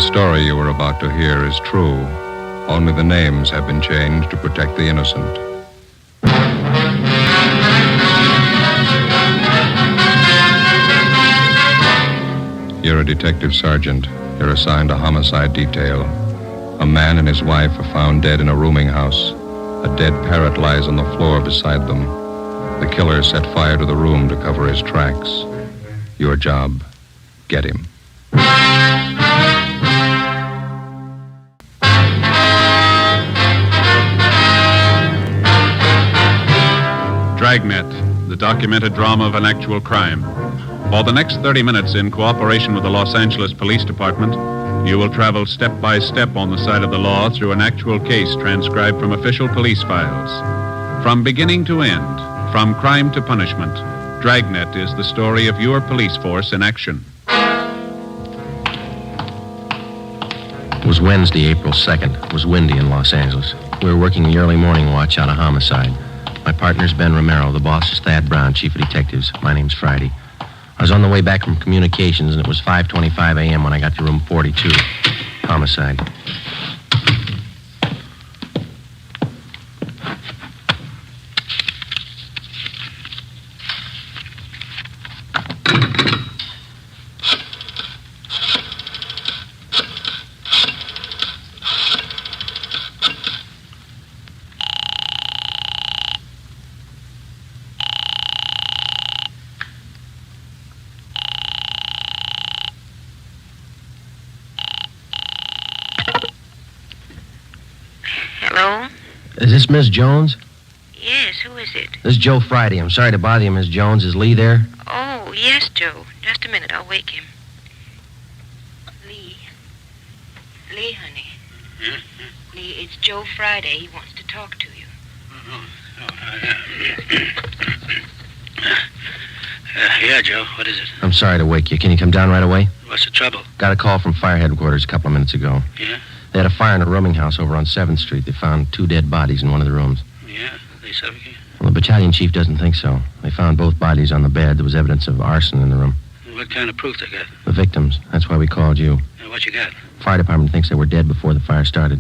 story you are about to hear is true. Only the names have been changed to protect the innocent. You're a detective sergeant. You're assigned a homicide detail. A man and his wife are found dead in a rooming house. A dead parrot lies on the floor beside them. The killer set fire to the room to cover his tracks. Your job, get him. Dragnet, the documented drama of an actual crime. For the next 30 minutes, in cooperation with the Los Angeles Police Department, you will travel step by step on the side of the law through an actual case transcribed from official police files. From beginning to end, from crime to punishment, Dragnet is the story of your police force in action. It was Wednesday, April 2nd. It was windy in Los Angeles. We were working the early morning watch on a homicide. My partner's Ben Romero. The boss is Thad Brown, chief of detectives. My name's Friday. I was on the way back from communications, and it was 5:25 a.m. when I got to room 42. Homicide. Hello? Is this Miss Jones? Yes, who is it? This is Joe Friday. I'm sorry to bother you, Miss Jones. Is Lee there? Oh, yes, Joe. Just a minute, I'll wake him. Lee. Lee, honey. Lee, it's Joe Friday. He wants to talk to you. Yeah, Joe, what is it? I'm sorry to wake you. Can you come down right away? What's the trouble? Got a call from fire headquarters a couple of minutes ago. Yeah? They had a fire in a rooming house over on 7th Street. They found 2 dead bodies in one of the rooms. Yeah? They suffocated? Well, the battalion chief doesn't think so. They found both bodies on the bed. There was evidence of arson in the room. What kind of proof they got? The victims. That's why we called you. What you got? Fire department thinks they were dead before the fire started.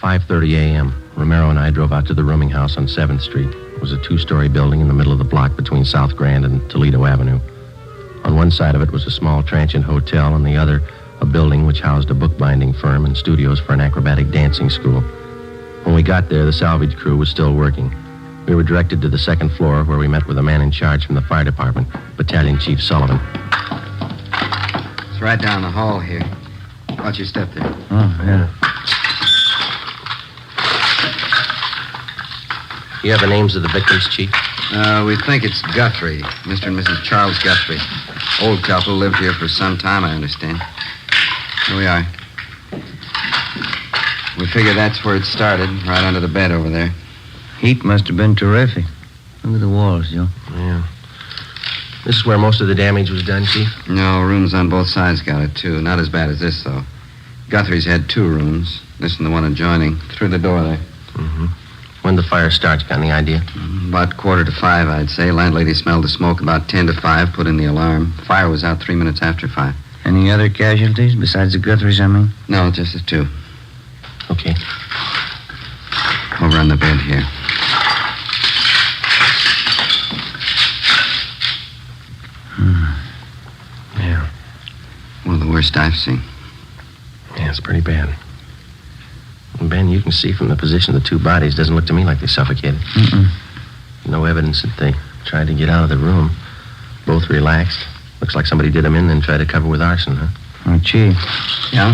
5:30 a.m. Romero and I drove out to the rooming house on 7th Street. It was a 2-story building in the middle of the block between South Grand and Toledo Avenue. On one side of it was a small transient hotel, and the other, a building which housed a bookbinding firm and studios for an acrobatic dancing school. When we got there, the salvage crew was still working. We were directed to the 2nd floor, where we met with a man in charge from the fire department, Battalion Chief Sullivan. It's right down the hall here. Watch your step there. Oh, yeah. You have the names of the victims, Chief? We think it's Guthrie, Mr. and Mrs. Charles Guthrie. Old couple, lived here for some time, I understand. Here we are. We figure that's where it started, right under the bed over there. Heat must have been terrific. Look at the walls, Joe. Yeah. This is where most of the damage was done, Chief? No, rooms on both sides got it, too. Not as bad as this, though. Guthrie's had 2 rooms. This and the one adjoining. Through the door there. Mm-hmm. When the fire starts, got any idea? About 4:45, I'd say. Landlady smelled the smoke about 10 to 5, put in the alarm. Fire was out 3 minutes after 5. Any other casualties besides the Guthries, I mean? No, just the 2. Okay. Over on the bed here. Yeah. One of the worst I've seen. Yeah, it's pretty bad. And Ben, you can see from the position of the 2 bodies, doesn't look to me like they suffocated. No evidence that they tried to get out of the room. Both relaxed. Looks like somebody did them in, then tried to cover with arson, huh? Oh, Chief. Yeah?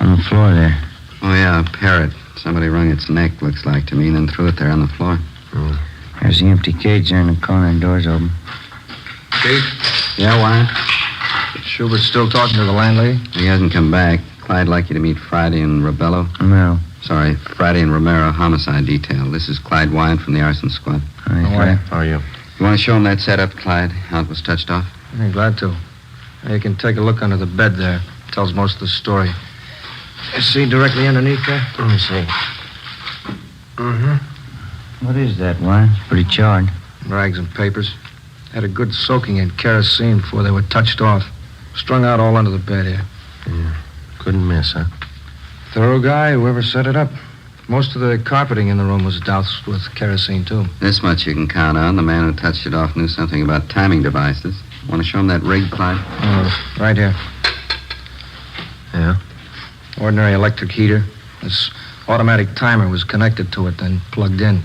On the floor there. Oh, yeah, a parrot. Somebody wrung its neck, looks like to me, and then threw it there on the floor. There's the empty cage there in the corner, and door's open. Chief? Yeah, Wyatt? Schubert's still talking to the landlady? He hasn't come back. Clyde'd like you to meet Friday and Robello. No. Sorry, Friday and Romero, homicide detail. This is Clyde Wyatt from the arson squad. Hi, Clyde. How are you? You want to show him that setup, Clyde? How it was touched off? I'm glad to. You can take a look under the bed there. It tells most of the story. You see directly underneath there? Let me see. What is that, Wyatt? It's pretty charred. Rags and papers. Had a good soaking in kerosene before they were touched off. Strung out all under the bed here. Yeah. Couldn't miss, huh? Thorough guy, whoever set it up. Most of the carpeting in the room was doused with kerosene, too. This much you can count on. The man who touched it off knew something about timing devices. Want to show him that rig, Clyde? Right here. Yeah? Ordinary electric heater. This automatic timer was connected to it, then plugged in.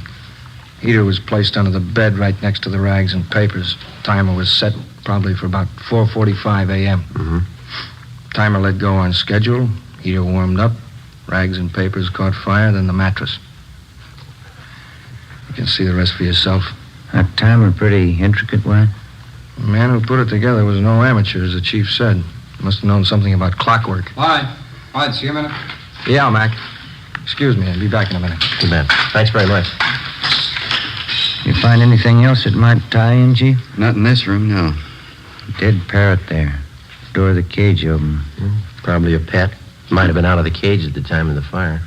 Heater was placed under the bed right next to the rags and papers. Timer was set probably for about 4:45 a.m. Mm-hmm. Timer let go on schedule. Heater warmed up. Rags and papers caught fire, then the mattress. You can see the rest for yourself. That timer pretty intricate, Wyatt? The man who put it together was no amateur, as the chief said. Must have known something about clockwork. Clyde, see you a minute? Yeah, Mac. Excuse me, I'll be back in a minute. Too bad. Thanks very much. You find anything else that might tie in, Chief? Not in this room, no. Dead parrot there. Door of the cage open. Probably a pet. Might have been out of the cage at the time of the fire.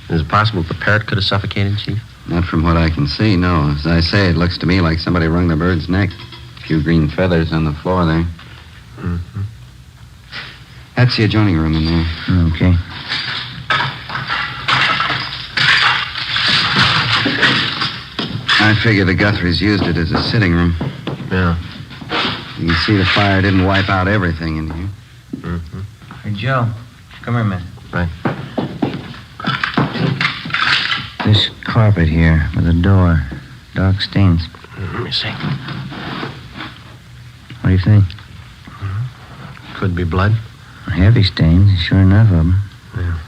Is it possible that the parrot could have suffocated, Chief? Not from what I can see, no. As I say, it looks to me like somebody wrung the bird's neck. A few green feathers on the floor there. Mm-hmm. That's the adjoining room in there. Okay. I figure the Guthries used it as a sitting room. Yeah. You can see the fire didn't wipe out everything in here. Mm-hmm. Hey, Joe. Come here a minute. Right. This carpet here with the door. Dark stains. Let me see. What do you think? Could be blood. Heavy stains. Sure enough of them. Yeah.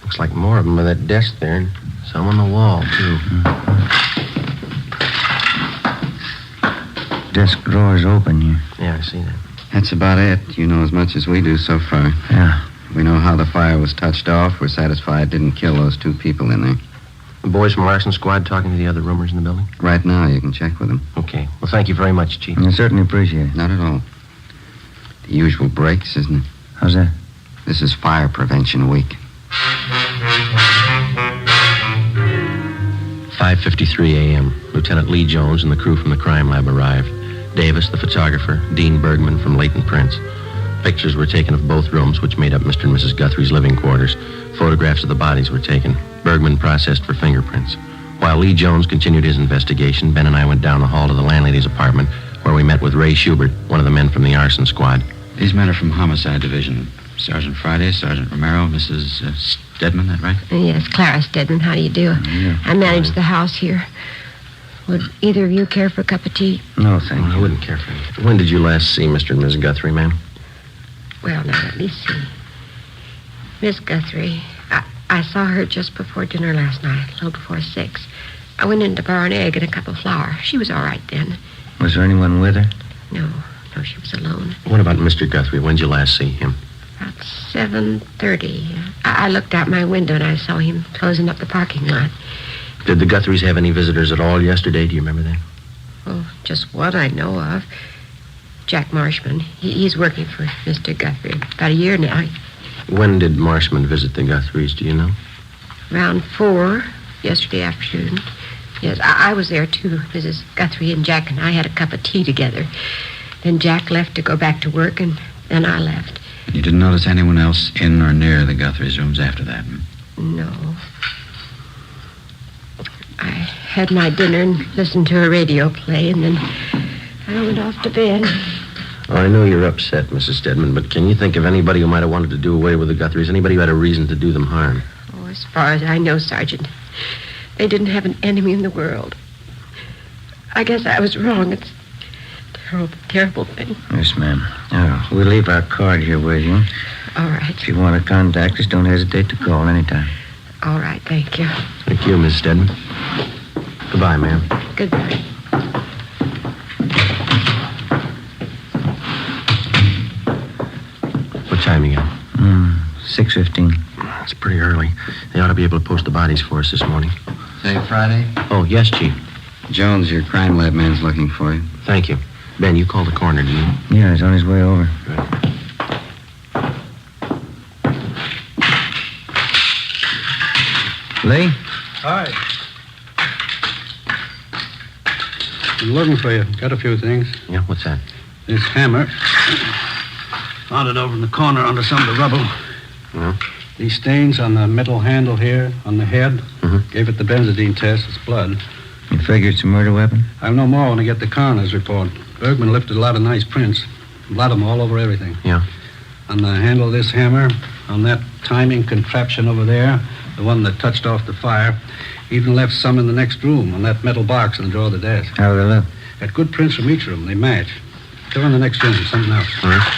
Looks like more of them by that desk there, and some on the wall, too. Desk drawer's open here. Yeah, I see that. That's about it. You know as much as we do so far. Yeah. We know how the fire was touched off. We're satisfied it didn't kill those two people in there. The boys from Arson Squad talking to the other roomers in the building? Right now, you can check with them. Okay. Well, thank you very much, Chief. I certainly appreciate it. Not at all. The usual breaks, isn't it? How's that? This is Fire Prevention Week. 5:53 a.m. Lieutenant Lee Jones and the crew from the crime lab arrived. Davis, the photographer, Dean Bergman from Leighton Prince. Pictures were taken of both rooms, which made up Mr. and Mrs. Guthrie's living quarters. Photographs of the bodies were taken. Bergman processed for fingerprints. While Lee Jones continued his investigation, Ben and I went down the hall to the landlady's apartment, where we met with Ray Schubert, one of the men from the arson squad. These men are from Homicide Division. Sergeant Friday, Sergeant Romero, Mrs. Stedman, that right? Yes, Clara Stedman. How do you do? Yeah. I manage the house here. Would either of you care for a cup of tea? No, thank I you. wouldn't care for it. When did you last see Mr. and Mrs. Guthrie, ma'am? Well, now, let me see. Miss Guthrie, I saw her just before dinner last night, a little before 6. I went in to borrow an egg and a cup of flour. She was all right then. Was there anyone with her? No, she was alone. What about Mr. Guthrie? When did you last see him? About 7:30. I looked out my window and I saw him closing up the parking lot. Did the Guthries have any visitors at all yesterday? Do you remember that? Oh, just one I know of. Jack Marshman. He's working for Mr. Guthrie about a year now. When did Marshman visit the Guthries, do you know? Around 4 yesterday afternoon. Yes, I was there too. Mrs. Guthrie and Jack and I had a cup of tea together. Then Jack left to go back to work, and then I left. And you didn't notice anyone else in or near the Guthries' rooms after that? No. I had my dinner and listened to a radio play, and then I went off to bed. Oh, I know you're upset, Mrs. Stedman, but can you think of anybody who might have wanted to do away with the Guthries? Anybody who had a reason to do them harm? Oh, as far as I know, Sergeant, they didn't have an enemy in the world. I guess I was wrong. It's a terrible, terrible thing. Yes, ma'am. We'll leave our card here with you. All right. If you want to contact us, don't hesitate to call anytime. All right, thank you. Thank you, Miss Stedman. Goodbye, ma'am. Goodbye. What time you got? 6:15. It's pretty early. They ought to be able to post the bodies for us this morning. Say, Friday? Oh, yes, Chief. Jones, your crime lab man's looking for you. Thank you. Ben, you called the coroner, didn't you? Yeah, he's on his way over. Good. Lee? Hi. Been looking for you. Got a few things. Yeah, what's that? This hammer. Found it over in the corner under some of the rubble. Yeah. These stains on the metal handle here, on the head. Mm-hmm. Gave it the benzodine test. It's blood. You figure it's a murder weapon? I'll know more when I get the coroner's report. Bergman lifted a lot of nice prints. Blood them all over everything. Yeah. On the handle of this hammer, on that timing contraption over there, the one that touched off the fire, even left some in the next room on that metal box in the drawer of the desk. How do they look? Got good prints from each of them. They match. Go in the next room for something else. All right.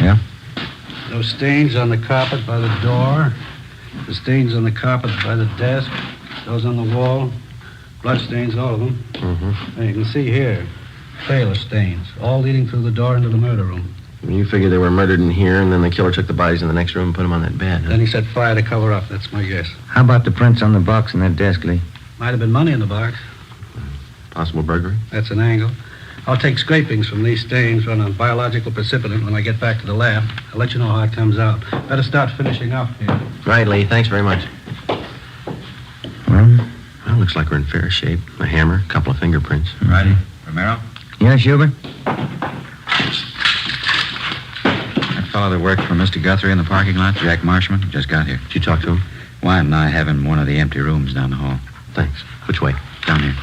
Yeah? Those stains on the carpet by the door, the stains on the carpet by the desk, those on the wall, blood stains, all of them. Mm-hmm. And you can see here, trailer stains, all leading through the door into the murder room. You figure they were murdered in here, and then the killer took the bodies in the next room and put them on that bed, huh? Then he set fire to cover up. That's my guess. How about the prints on the box in that desk, Lee? Might have been money in the box. Possible burglary? That's an angle. I'll take scrapings from these stains on a biological precipitant when I get back to the lab. I'll let you know how it comes out. Better start finishing up here. Right, Lee. Thanks very much. Well, Well, looks like we're in fair shape. A hammer, a couple of fingerprints. Righty. Romero? yeah, Schubert? That fellow that worked for Mr. Guthrie in the parking lot, Jack Marshman, just got here. Did you talk to him? Wyatt and I have him in one of the empty rooms down the hall. Thanks. Which way? Down here.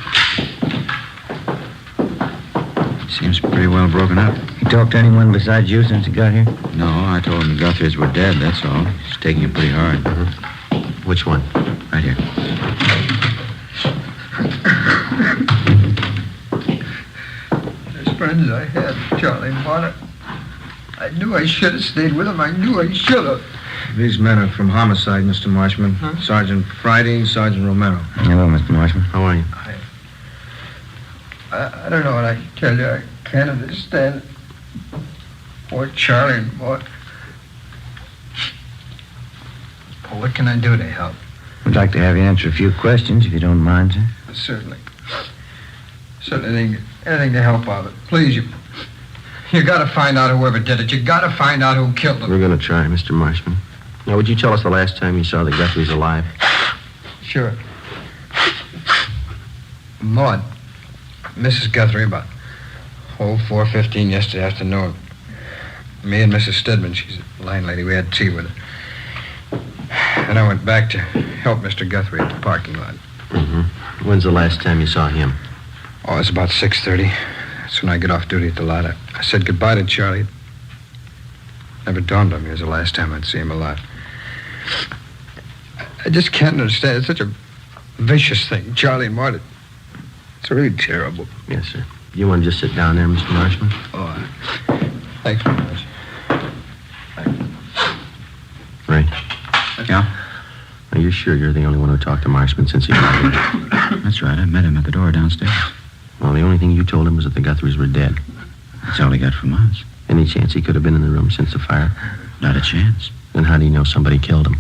Seems pretty well broken up. You talked to anyone besides you since he got here? No, I told him the Guthries were dead, that's all. He's taking it pretty hard. Which one? Right here. As friends I had, Charlie and Bonnet. I knew I should have stayed with him. I knew I should have. These men are from homicide, Mr. Marshman. Huh? Sergeant Friday, Sergeant Romero. Hello, Mr. Marshman. How are you? I don't know what I can tell you. I can't understand. Poor Charlie and Bonnet. Well, what can I do to help? We'd like to have you answer a few questions, if you don't mind, sir. Certainly. Certainly anything to help out. Please, you got to find out whoever did it. You got to find out who killed them. We're going to try, Mr. Marshman. Now, would you tell us the last time you saw the Guthries alive? Sure. Maud, Mrs. Guthrie, about 4:15 yesterday afternoon. Me and Mrs. Stedman, she's a landlady, we had tea with her. And I went back to help Mr. Guthrie at the parking lot. Mm-hmm. When's the last time you saw him? Oh, it's about 6:30. That's when I get off duty at the lot. I said goodbye to Charlie. It never dawned on me it was the last time I'd see him alive. I just can't understand. It's such a vicious thing. Charlie and Marty. It's really terrible. Yes, sir. You want to just sit down there, Mr. Marshman? Oh, thanks very much. Ray, Yeah? are you sure you're the only one who talked to Marshman since he got here? That's right. I met him at the door downstairs. Well, the only thing you told him was that the Guthries were dead. That's all he got from us. Any chance he could have been in the room since the fire? Not a chance. Then how do you know somebody killed him?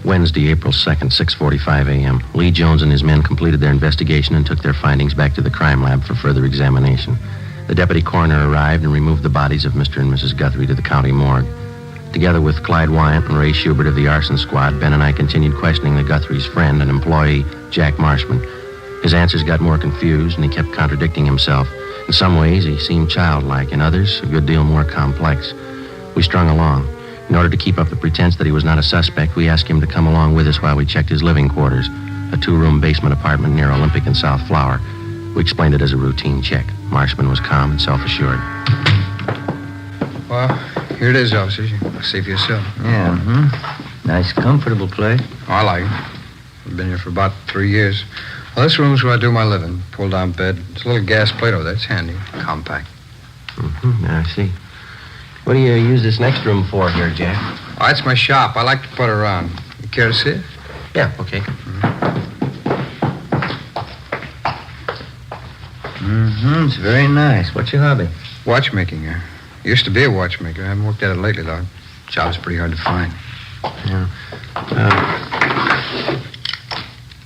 Wednesday, April 2nd, 6:45 a.m. Lee Jones and his men completed their investigation and took their findings back to the crime lab for further examination. The deputy coroner arrived and removed the bodies of Mr. and Mrs. Guthrie to the county morgue. Together with Clyde Wyant and Ray Schubert of the arson squad, Ben and I continued questioning the Guthrie's friend and employee, Jack Marshman. His answers got more confused, and he kept contradicting himself. In some ways, he seemed childlike. In others, a good deal more complex. We strung along. In order to keep up the pretense that he was not a suspect, we asked him to come along with us while we checked his living quarters, a 2-room basement apartment near Olympic and South Flower. We explained it as a routine check. Marshman was calm and self-assured. Well, here it is, officers. You'll see for yourself. Yeah, Nice, comfortable place. Oh, I like it. I've been here for about 3 years. Well, this room's where I do my living. Pull-down bed. It's a little gas plate over there. It's handy. Compact. I see. What do you use this next room for here, Jack? Oh, that's my shop. I like to put around. You care to see it? Yeah, okay. It's very nice. What's your hobby? Watchmaking. Used to be a watchmaker. I haven't worked at it lately, though. Job's pretty hard to find. Yeah.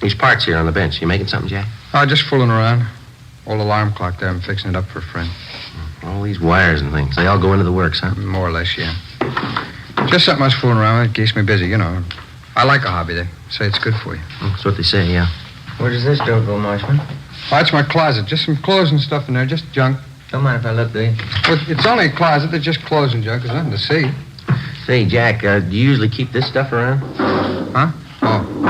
These parts here on the bench. You making something, Jack? Just fooling around. Old alarm clock there. I'm fixing it up for a friend. All these wires and things. They all go into the works, huh? More or less, yeah. Just something I was fooling around with. It keeps me busy, you know. I like a hobby. They say it's good for you. That's what they say, yeah. Where does this door go, Marshman? It's my closet. Just some clothes and stuff in there. Just junk. Don't mind if I look, do you? Well, it's only a closet. There's just clothes and junk. There's nothing to see. Say, Jack, do you usually keep this stuff around? Huh? Oh.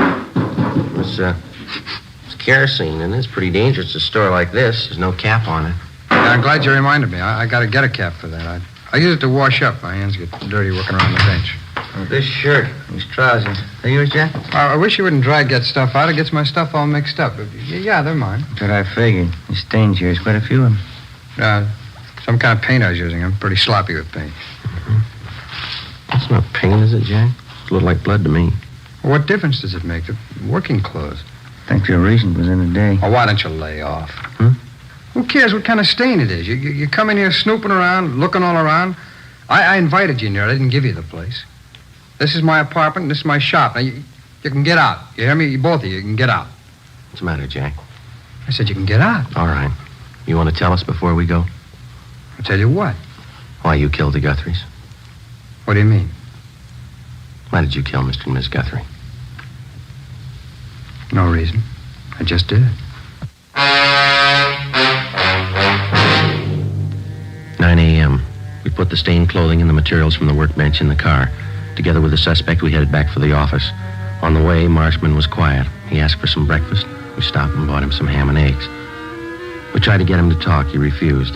It's kerosene, and it's pretty dangerous to store like this. There's no cap on it. Yeah, I'm glad you reminded me. I got to get a cap for that. I use it to wash up. My hands get dirty working around the bench. Oh, this shirt, these trousers. Are yours, Jack? I wish you wouldn't drag that stuff out. It gets my stuff all mixed up. Yeah, they're mine. That's what I figured. The stains here is quite a few of them. Some kind of paint I was using. I'm pretty sloppy with paint. That's not paint, is it, Jack? It looked like blood to me. Well, what difference does it make? They're working clothes. Thanks for your reason was in the day. Oh, why don't you lay off? Who cares what kind of stain it is? You come in here snooping around, looking all around. I invited you in here. I didn't give you the place. This is my apartment, and this is my shop. Now, you can get out. You hear me? Both of you can get out. What's the matter, Jack? I said you can get out. All right. You want to tell us before we go? I'll tell you what. Why you killed the Guthries? What do you mean? Why did you kill Mr. and Miss Guthrie? No reason. I just did. 9 a.m. We put the stained clothing and the materials from the workbench in the car. Together with the suspect, we headed back for the office. On the way, Marshman was quiet. He asked for some breakfast. We stopped and bought him some ham and eggs. We tried to get him to talk. He refused.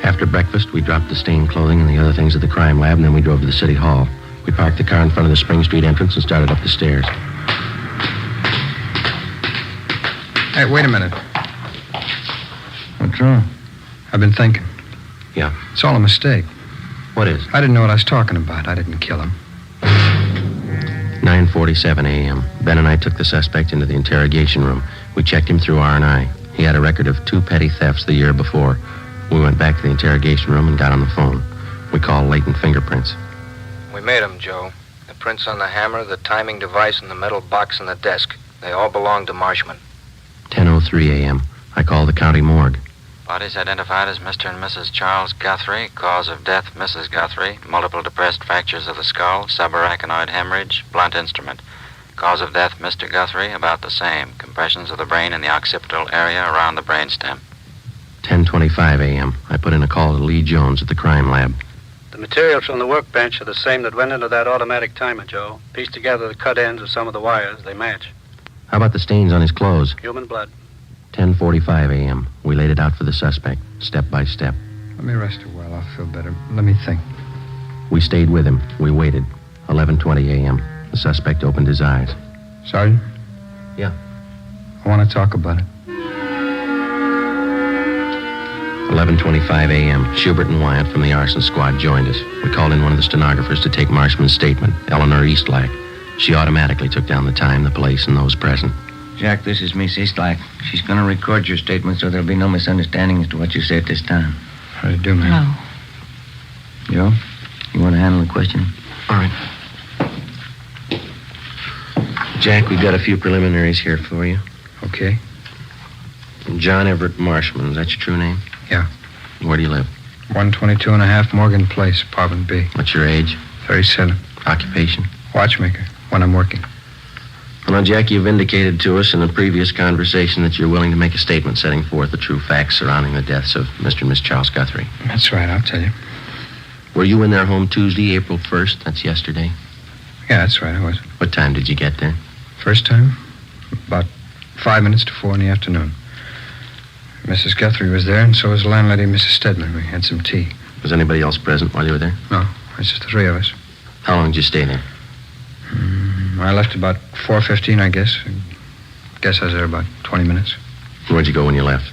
After breakfast, we dropped the stained clothing and the other things at the crime lab, and then we drove to the city hall. We parked the car in front of the Spring Street entrance and started up the stairs. Hey, wait a minute. What's wrong? I've been thinking. Yeah? It's all a mistake. What is? I didn't know what I was talking about. I didn't kill him. 9:47 a.m. Ben and I took the suspect into the interrogation room. We checked him through R&I. He had a record of 2 petty thefts the year before. We went back to the interrogation room and got on the phone. We called latent fingerprints. We made them, Joe. The prints on the hammer, the timing device, and the metal box on the desk. They all belong to Marshman. 10:03 a.m. I called the county morgue. Bodies identified as Mr. and Mrs. Charles Guthrie. Cause of death, Mrs. Guthrie. Multiple depressed fractures of the skull. Subarachnoid hemorrhage. Blunt instrument. Cause of death, Mr. Guthrie, about the same. Compressions of the brain in the occipital area around the brainstem. 10:25 a.m. I put in a call to Lee Jones at the crime lab. The materials from the workbench are the same that went into that automatic timer, Joe. Piece together the cut ends of some of the wires. They match. How about the stains on his clothes? Human blood. 10:45 a.m. We laid it out for the suspect, step by step. Let me rest a while. I'll feel better. Let me think. We stayed with him. We waited. 11:20 a.m. The suspect opened his eyes. Sergeant? Yeah? I want to talk about it. 11:25 a.m. Schubert and Wyatt from the arson squad joined us. We called in one of the stenographers to take Marshman's statement, Eleanor Eastlack. She automatically took down the time, the place, and those present. Jack, this is Miss Eastlack. She's going to record your statement so there'll be no misunderstanding as to what you say at this time. How do you do, man? Hello. Joe, you want to handle the questioning? All right. Jack, we've got a few preliminaries here for you. Okay. John Everett Marshman, is that your true name? Yeah. Where do you live? 122 and a half Morgan Place, apartment B. What's your age? 37. Occupation? Watchmaker, when I'm working. Well, now, Jack, you've indicated to us in a previous conversation that you're willing to make a statement setting forth the true facts surrounding the deaths of Mr. and Miss Charles Guthrie. That's right, I'll tell you. Were you in their home Tuesday, April 1st? That's yesterday. Yeah, that's right, I was. What time did you get there? First time? About 5 minutes to 4 in the afternoon. Mrs. Guthrie was there, and so was the landlady, Mrs. Stedman. We had some tea. Was anybody else present while you were there? No, it's just the three of us. How long did you stay there? I left about 4:15, I guess. Guess I was there about 20 minutes. Where'd you go when you left?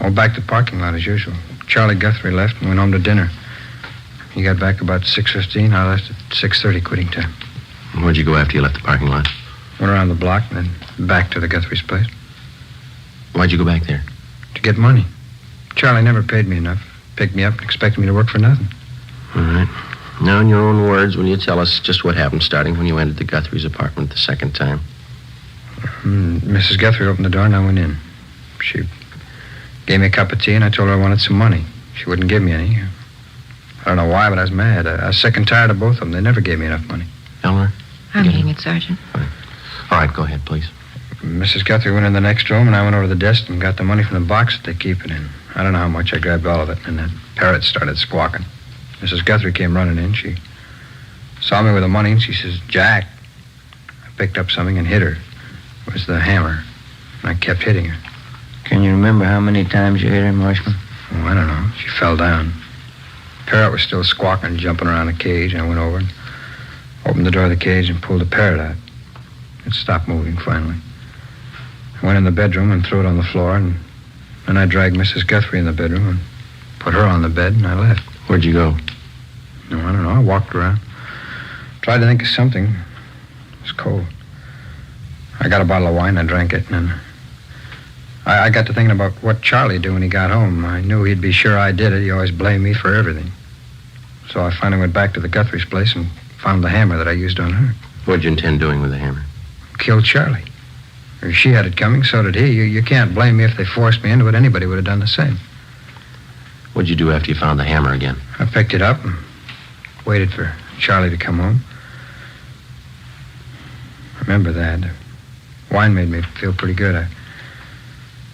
Oh, back to the parking lot as usual. Charlie Guthrie left and went home to dinner. He got back about 6:15. I left at 6:30, quitting time. Where'd you go after you left the parking lot? Went around the block and then back to the Guthrie's place. Why'd you go back there? To get money. Charlie never paid me enough. Picked me up and expected me to work for nothing. All right. Now, in your own words, will you tell us just what happened starting when you entered the Guthrie's apartment the second time? Mrs. Guthrie opened the door and I went in. She gave me a cup of tea and I told her I wanted some money. She wouldn't give me any. I don't know why, but I was mad. I was sick and tired of both of them. They never gave me enough money. Eleanor? I'm getting it, Sergeant. All right, go ahead, please. Mrs. Guthrie went in the next room and I went over to the desk and got the money from the box that they keep it in. I don't know how much. I grabbed all of it and that parrot started squawking. Mrs. Guthrie came running in. She saw me with the money and she says, Jack. I picked up something and hit her. It was the hammer. And I kept hitting her. Can you remember how many times you hit her, Marshman? Oh, I don't know. She fell down. The parrot was still squawking, jumping around the cage. I went over and opened the door of the cage and pulled the parrot out. It stopped moving finally. I went in the bedroom and threw it on the floor, and then I dragged Mrs. Guthrie in the bedroom and put her on the bed, and I left. Where'd you go? No, I don't know. I walked around. Tried to think of something. It was cold. I got a bottle of wine, I drank it, and then I got to thinking about what Charlie'd do when he got home. I knew he'd be sure I did it. He always blamed me for everything. So I finally went back to the Guthrie's place and found the hammer that I used on her. What'd you intend doing with the hammer? Killed Charlie. If she had it coming, so did he. You can't blame me if they forced me into it. Anybody would have done the same. What'd you do after you found the hammer again? I picked it up and waited for Charlie to come home. I remember that. The wine made me feel pretty good. I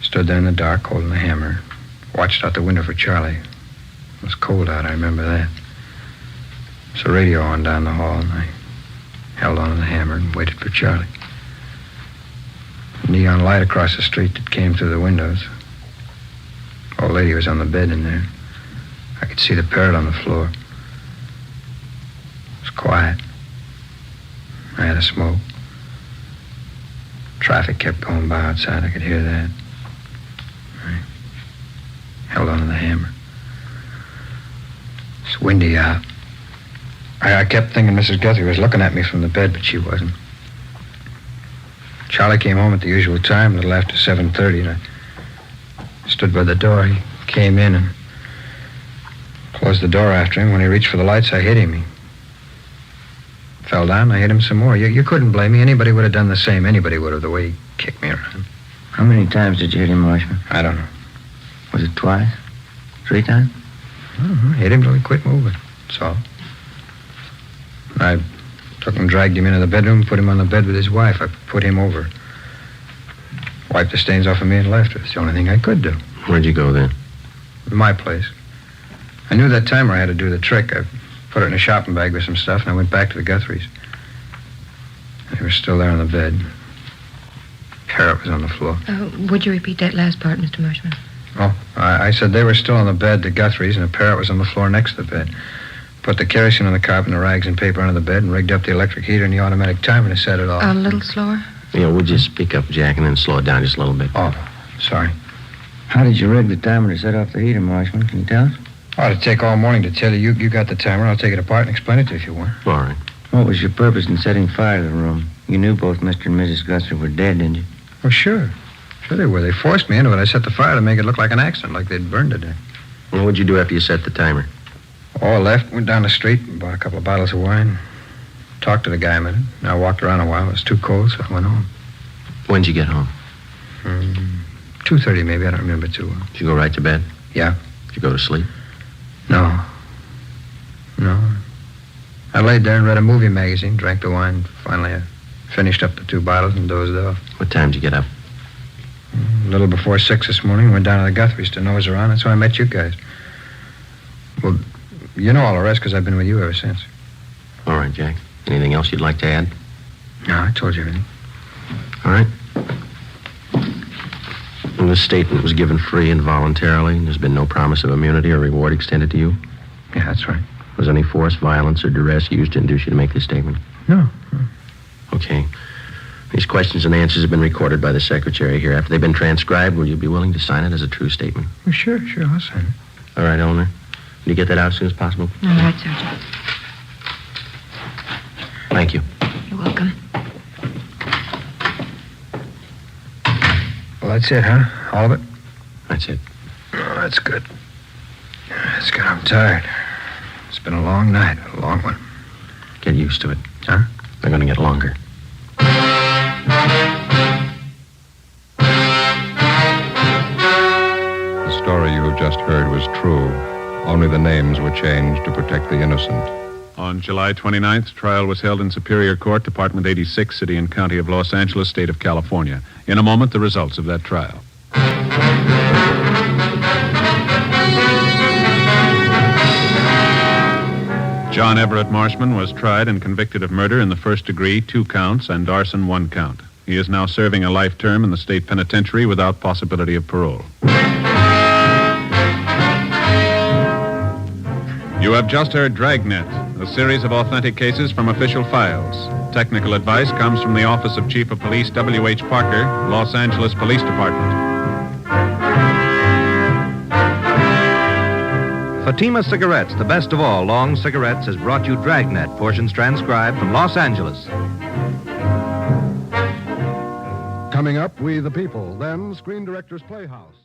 stood there in the dark holding the hammer, watched out the window for Charlie. It was cold out, I remember that. There's a radio on down the hall, and I held on to the hammer and waited for Charlie. A neon light across the street that came through the windows. The old lady was on the bed in there. I could see the parrot on the floor. It was quiet. I had a smoke. Traffic kept going by outside. I could hear that. I held on to the hammer. It's windy out. I kept thinking Mrs. Guthrie was looking at me from the bed, but she wasn't. Charlie came home at the usual time, a little after 7:30, and I stood by the door. He came in and closed the door after him. When he reached for the lights, I hit him. He fell down. I hit him some more. You couldn't blame me. Anybody would have done the same. Anybody would have, the way he kicked me around. How many times did you hit him, Marshman? I don't know. Was it twice? 3 times? I don't know. I hit him till he quit moving. That's all. I took him, dragged him into the bedroom, put him on the bed with his wife. I put him over. Wiped the stains off of me and left. It's the only thing I could do. Where'd you go then? My place. I knew that timer I had to do the trick. I put it in a shopping bag with some stuff, and I went back to the Guthries. They were still there on the bed. Parrot was on the floor. Would you repeat that last part, Mr. Marshman? Oh, I said they were still on the bed, the Guthries, and the parrot was on the floor next to the bed. Put the kerosene on the carpet and the rags and paper under the bed and rigged up the electric heater and the automatic timer to set it off. A little slower? Yeah, would you speak up, Jack, and then slow it down just a little bit? Oh, sorry. How did you rig the timer to set off the heater, Marshman? Can you tell us? Oh, it'd take all morning to tell you. You got the timer. I'll take it apart and explain it to you if you want. All right. What was your purpose in setting fire to the room? You knew both Mr. and Mrs. Guthrie were dead, didn't you? Oh, sure. Sure they were. They forced me into it. I set the fire to make it look like an accident, like they'd burned it. Well, what'd you do after you set the timer? Oh, I left, went down the street, bought a couple of bottles of wine, talked to the guy a minute. I walked around a while. It was too cold, so I went home. When'd you get home? 2:30 maybe. I don't remember too well. Did you go right to bed? Yeah. Did you go to sleep? No. I laid there and read a movie magazine, drank the wine. Finally, I finished up the 2 bottles and dozed off. What time did you get up? A little before 6 this morning, went down to the Guthries to nose around. That's how I met you guys. Well, you know all the rest because I've been with you ever since. All right, Jack. Anything else you'd like to add? No, I told you everything. All right. And this statement was given free and voluntarily, and there's been no promise of immunity or reward extended to you? Yeah, that's right. Was any force, violence, or duress used to induce you to make this statement? No. Okay. These questions and answers have been recorded by the secretary here. After they've been transcribed, will you be willing to sign it as a true statement? Well, sure, I'll sign it. All right, Eleanor. Will you get that out as soon as possible? All right, Sergeant. Thank you. You're welcome. Well, that's it, huh? All of it? That's it. Oh, that's good. That's good. I'm tired. It's been a long night, a long one. Get used to it. Huh? They're going to get longer. heard was true. Only the names were changed to protect the innocent. On July 29th, trial was held in Superior Court, Department 86, City and County of Los Angeles, State of California. In a moment, the results of that trial. John Everett Marshman was tried and convicted of murder in the first degree, 2 counts, and arson, 1 count. He is now serving a life term in the state penitentiary without possibility of parole. You have just heard Dragnet, a series of authentic cases from official files. Technical advice comes from the Office of Chief of Police W.H. Parker, Los Angeles Police Department. Fatima Cigarettes, the best of all long cigarettes, has brought you Dragnet, portions transcribed from Los Angeles. Coming up, We the People, then Screen Directors Playhouse.